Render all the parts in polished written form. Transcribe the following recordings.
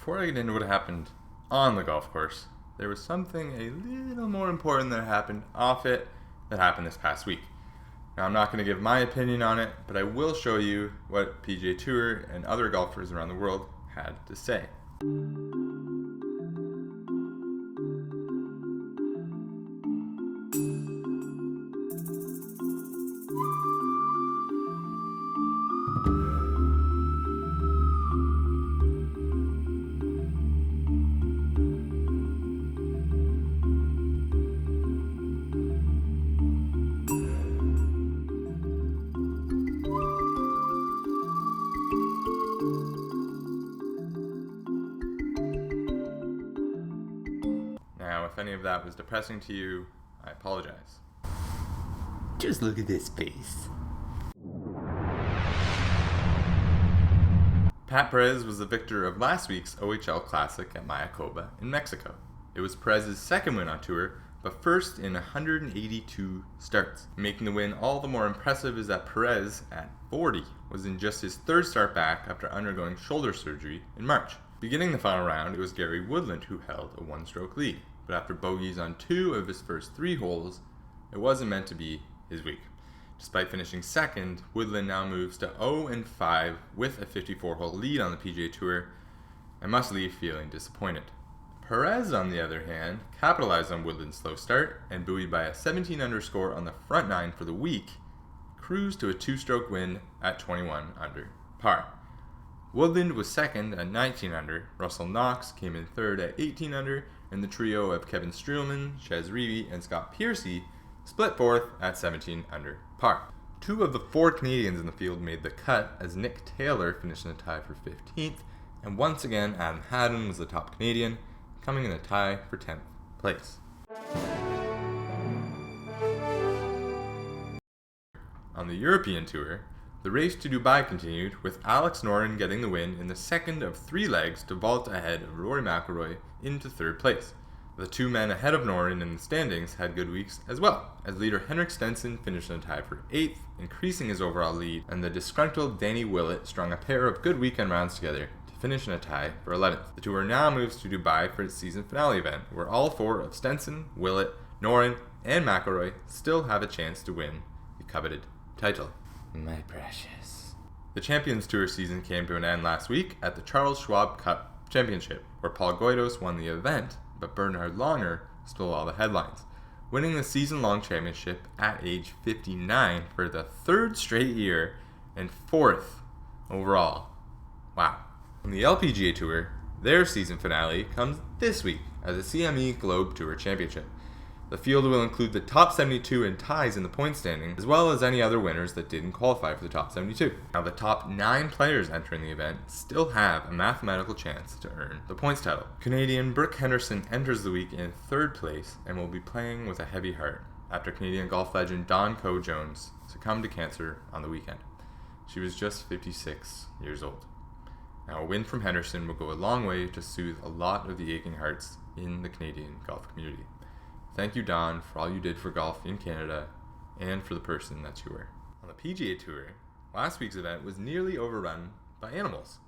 before I get into what happened on the golf course, there was something a little more important that happened off it that happened this past week. Now, I'm not going to give my opinion on it, but I will show you what PGA Tour and other golfers around the world had to say. Now, if any of that was depressing to you, I apologize. Just look at this face. Pat Perez was the victor of last week's OHL Classic at Mayakoba in Mexico. It was Perez's second win on tour, but first in 182 starts. Making the win all the more impressive is that Perez, at 40, was in just his third start back after undergoing shoulder surgery in March. Beginning the final round, it was Gary Woodland who held a one-stroke lead, but after bogeys on 2 of his first 3 holes, it wasn't meant to be his week. Despite finishing second, Woodland now moves to 0-5 with a 54-hole lead on the PGA Tour and must leave feeling disappointed. Perez, on the other hand, capitalized on Woodland's slow start and, buoyed by a 17-under score on the front 9 for the week, cruised to a 2-stroke win at 21 under par. Woodland was second at 19 under, Russell Knox came in third at 18 under, and the trio of Kevin Streelman, Chez Reavie, and Scott Piercy split fourth at 17 under par. 2 of the 4 Canadians in the field made the cut as Nick Taylor finished in a tie for 15th, and once again Adam Hadden was the top Canadian, coming in a tie for 10th place. On the European Tour, the race to Dubai continued, with Alex Noren getting the win in the second of 3 legs to vault ahead of Rory McIlroy into third place. The 2 men ahead of Noren in the standings had good weeks as well, as leader Henrik Stenson finished in a tie for 8th, increasing his overall lead, and the disgruntled Danny Willett strung a pair of good weekend rounds together to finish in a tie for 11th. The tour now moves to Dubai for its season finale event, where all 4 of Stenson, Willett, Noren, and McIlroy still have a chance to win the coveted title. My precious. The Champions Tour season came to an end last week at the Charles Schwab Cup Championship, where Paul Goydos won the event, but Bernhard Langer stole all the headlines, winning the season-long championship at age 59 for the 3rd straight year and 4th overall. Wow. On the LPGA Tour, their season finale comes this week at the CME Globe Tour Championship. The field will include the top 72 in ties in the point standing, as well as any other winners that didn't qualify for the top 72. Now, the top 9 players entering the event still have a mathematical chance to earn the points title. Canadian Brooke Henderson enters the week in 3rd place and will be playing with a heavy heart after Canadian golf legend Coe-Jones succumbed to cancer on the weekend. She was just 56 years old. Now, a win from Henderson will go a long way to soothe a lot of the aching hearts in the Canadian golf community. Thank you, Don, for all you did for golf in Canada and for the person that you were. On the PGA Tour, last week's event was nearly overrun by animals.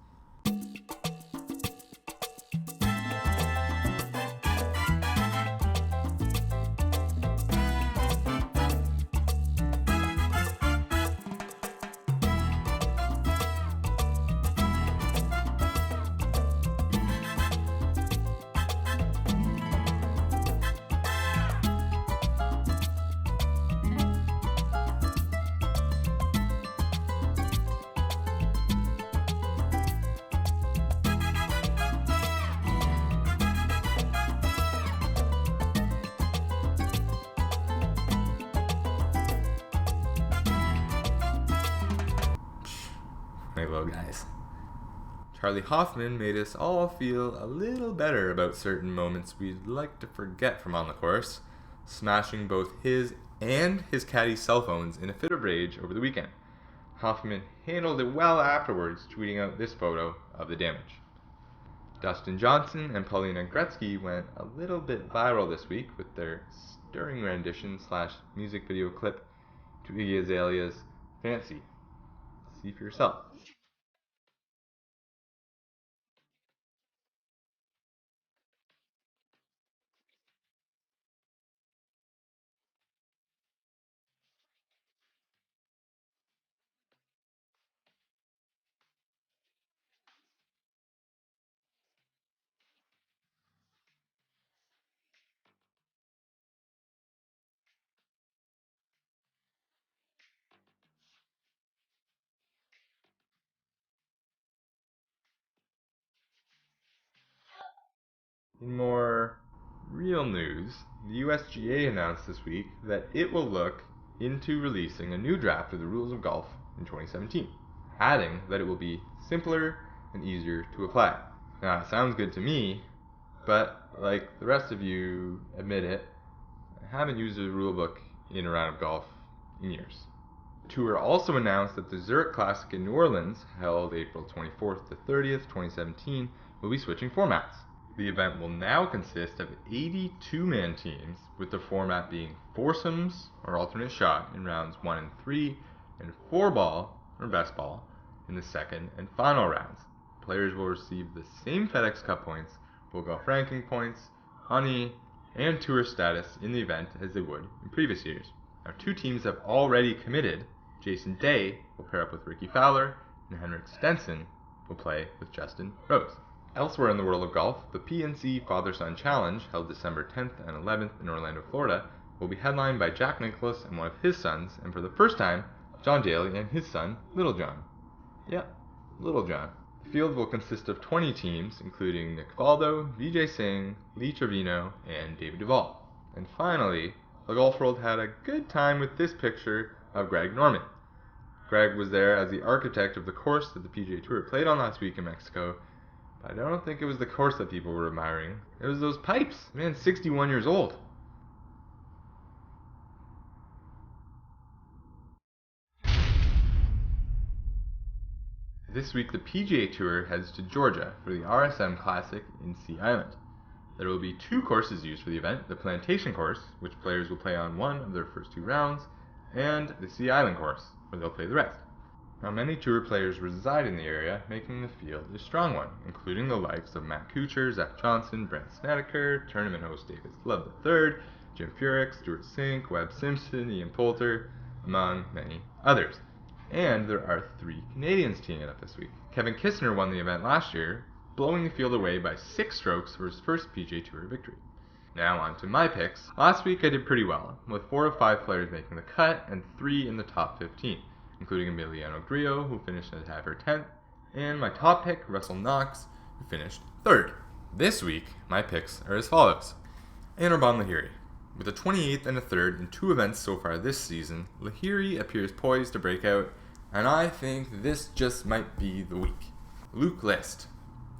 Hello, guys. Charlie Hoffman made us all feel a little better about certain moments we'd like to forget from on the course, smashing both his and his caddy's cell phones in a fit of rage over the weekend. Hoffman handled it well afterwards, tweeting out this photo of the damage. Dustin Johnson and Paulina Gretzky went a little bit viral this week with their stirring rendition / music video clip to Iggy Azalea's Fancy. See for yourself. In more real news, the USGA announced this week that it will look into releasing a new draft of the rules of golf in 2017, adding that it will be simpler and easier to apply. Now, it sounds good to me, but like the rest of you admit it, I haven't used a rule book in a round of golf in years. The tour also announced that the Zurich Classic in New Orleans, held April 24th to 30th, 2017, will be switching formats. The event will now consist of 82-man teams, with the format being foursomes or alternate shot in rounds 1 and 3, and 4-ball or best ball in the second and final rounds. Players will receive the same FedEx Cup points, World Golf Ranking points, honey, and tour status in the event as they would in previous years. Now, 2 teams have already committed. Jason Day will pair up with Ricky Fowler, and Henrik Stenson will play with Justin Rose. Elsewhere in the world of golf, the PNC Father-Son Challenge, held December 10th and 11th in Orlando, Florida, will be headlined by Jack Nicklaus and one of his sons, and for the first time, John Daly and his son, Little John. Yep, Little John. The field will consist of 20 teams, including Nick Faldo, Vijay Singh, Lee Trevino, and David Duval. And finally, the golf world had a good time with this picture of Greg Norman. Greg was there as the architect of the course that the PGA Tour played on last week in Mexico, but I don't think it was the course that people were admiring. It was those pipes. The man's 61 years old. This week, the PGA Tour heads to Georgia for the RSM Classic in Sea Island. There will be 2 courses used for the event, the Plantation course, which players will play on one of their first 2 rounds, and the Sea Island course, where they'll play the rest. Now, many tour players reside in the area, making the field a strong one, including the likes of Matt Kuchar, Zach Johnson, Brent Snedeker, tournament host Davis Love III, Jim Furyk, Stuart Sink, Webb Simpson, Ian Poulter, among many others. And there are 3 Canadians teeing it up this week. Kevin Kistner won the event last year, blowing the field away by 6 strokes for his first PGA Tour victory. Now on to my picks. Last week I did pretty well, with 4 of 5 players making the cut and 3 in the top 15, including Emiliano Grillo, who finished in the tie for 10th, and my top pick, Russell Knox, who finished 3rd. This week, my picks are as follows. Anirban Lahiri. With a 28th and a 3rd in 2 events so far this season, Lahiri appears poised to break out, and I think this just might be the week. Luke List.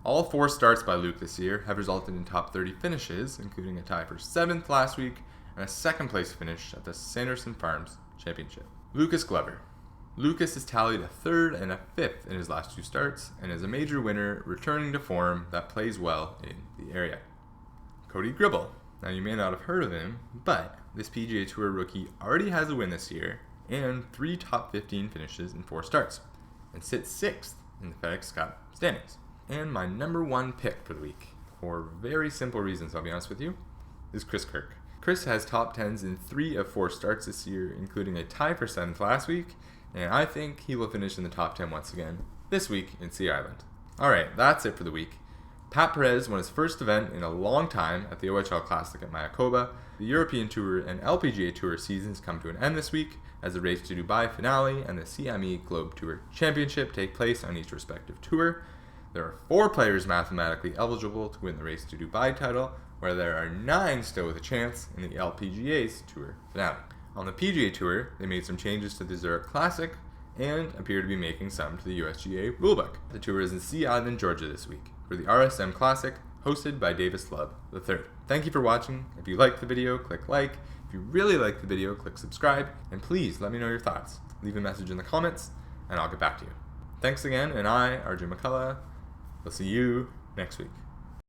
All 4 starts by Luke this year have resulted in top 30 finishes, including a tie for 7th last week and a 2nd place finish at the Sanderson Farms Championship. Lucas Glover. Lucas has tallied a 3rd and a 5th in his last 2 starts, and is a major winner, returning to form that plays well in the area. Cody Gribble. Now, you may not have heard of him, but this PGA Tour rookie already has a win this year, and 3 top 15 finishes in 4 starts, and sits 6th in the FedEx Cup standings. And my number 1 pick for the week, for very simple reasons, I'll be honest with you, is Chris Kirk. Chris has top 10s in 3 of 4 starts this year, including a tie for 7th last week, and I think he will finish in the top 10 once again this week in Sea Island. Alright, that's it for the week. Pat Perez won his first event in a long time at the OHL Classic at Mayakoba. The European Tour and LPGA Tour seasons come to an end this week, as the Race to Dubai finale and the CME Globe Tour Championship take place on each respective tour. There are 4 players mathematically eligible to win the Race to Dubai title, where there are 9 still with a chance in the LPGA's Tour finale. On the PGA Tour, they made some changes to the Zurich Classic and appear to be making some to the USGA rulebook. The tour is in Sea Island, Georgia this week for the RSM Classic, hosted by Davis Love III. Thank you for watching. If you liked the video, click like. If you really liked the video, click subscribe. And please let me know your thoughts. Leave a message in the comments, and I'll get back to you. Thanks again, and I, RJ McCullough, will see you next week.